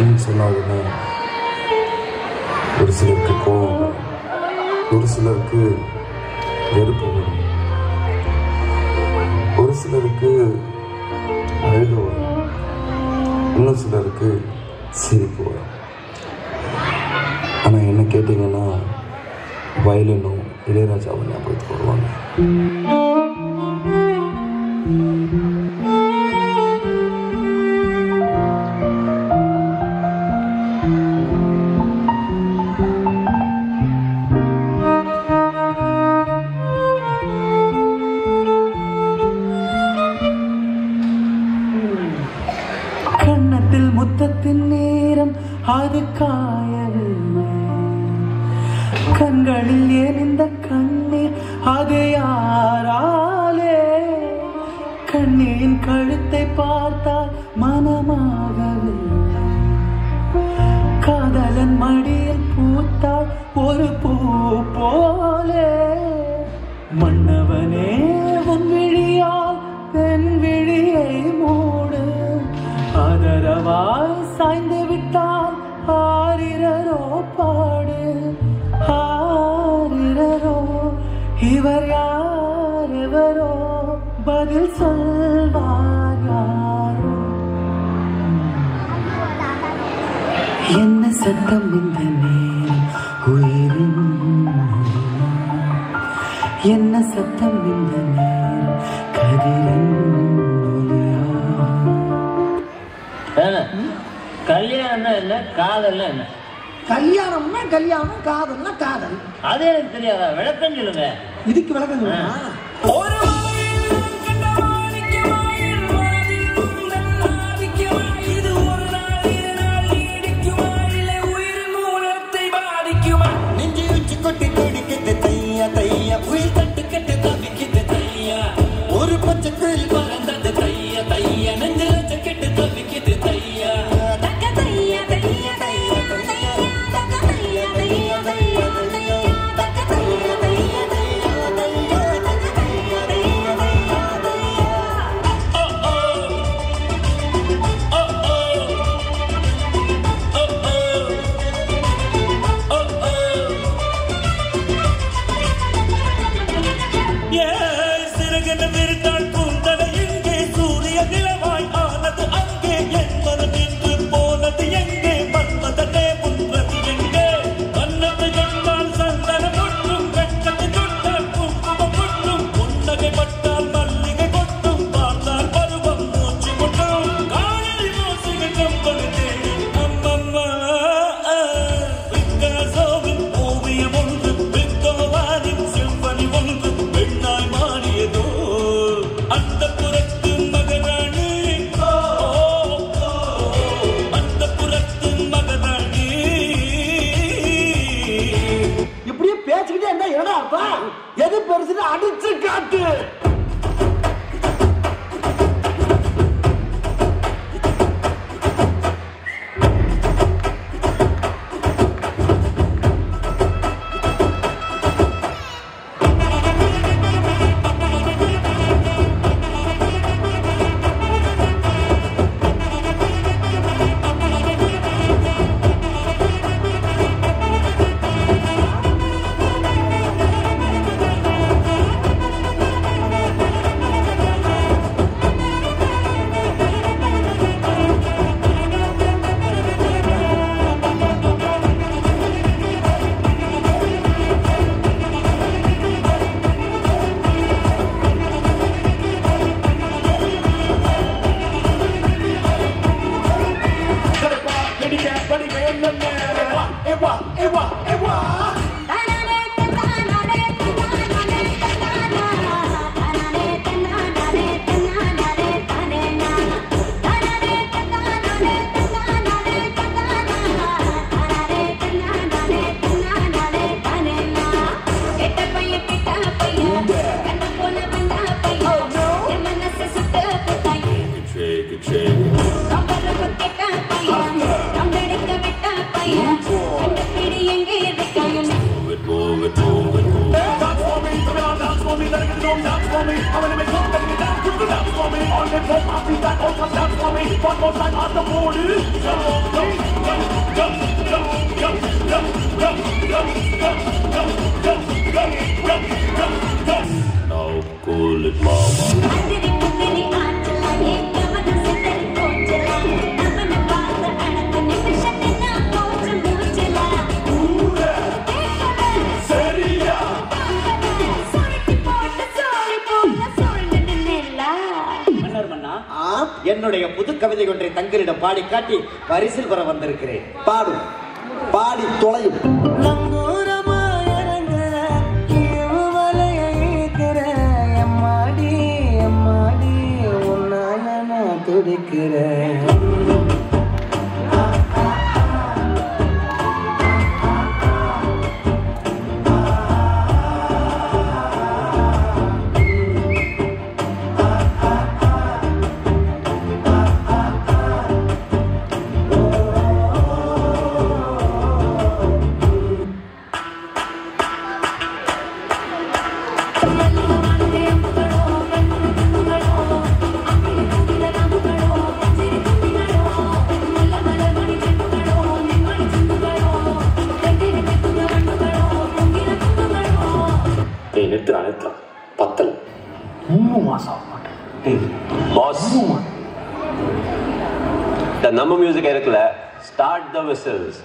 அப்படின்னு சொன்னாலுமே ஒரு சிலருக்கு கோபம் வரும், ஒரு சிலருக்கு வெறுப்பு வரும், ஒரு சிலருக்கு அழுக வரும், இன்னும் சிலருக்கு சிரிப்பு வரும். ஆனால் என்ன கேட்டிங்கன்னா வயலினும் இளையராஜாவை ஞாபகத்துக்கு வருவாங்க. கண்ணத்தில் முத்தத்தின் நேரம் அது காயவில்லை, கண்களில் ஏன் இந்த கண்ணீர் அது யாராலே? கண்ணியின் கழுத்தை பார்த்தால் மனமாகவில்லை, காதலன் மடியில் பூத்தால் ஒரு பூ போலே. மன்னவனே உன் விழியால் பெண் விழியை மூடு, ஆதரவாய் சாய்ந்து விட்டால் ஆரிரரோ பாடு, ஆரிரரோ. இவர் யார் எவரோ பதில் சொல்வார் யாரோ. என்ன சத்தம் இந்த நேரம் உயிரின், என்ன சத்தம் இந்த நேரம் கதிரின் ஒலியா. கல்யாணம்னா என்ன, காதல்னா என்ன? கல்யாணம்னா கல்யாணம், காதல்னா காதல். அது எனக்கு தெரியாதா? விளக்கம் சொல்லுங்க. இதுக்கு விளக்கம் சொல்லுங்க. ஒரு பச்சை குயில் பறந்தது தைய தைய, நெஞ்சில ஜக்கெட்டு தவிக்குது தையா. எது பெருசுன்னு அடிச்சு காட்டு. dance for me. I wanna make sure that you dance to the dance for me. On the floor, I'll be back, oh come dance for me. One more time on the body. Now cool it, mama. என்னுடைய புது கவிதை ஒன்றை தங்களிடம் பாடி காட்டி பரிசில் பெற வந்திருக்கிறேன். பாடும் பாடி தொலையும். நிறுத்துறான் பத்தல் 3 மாசம் பாஸ் நம்ம மியூசிக் இருக்குல்ல ஸ்டார்ட் த விசில்ஸ்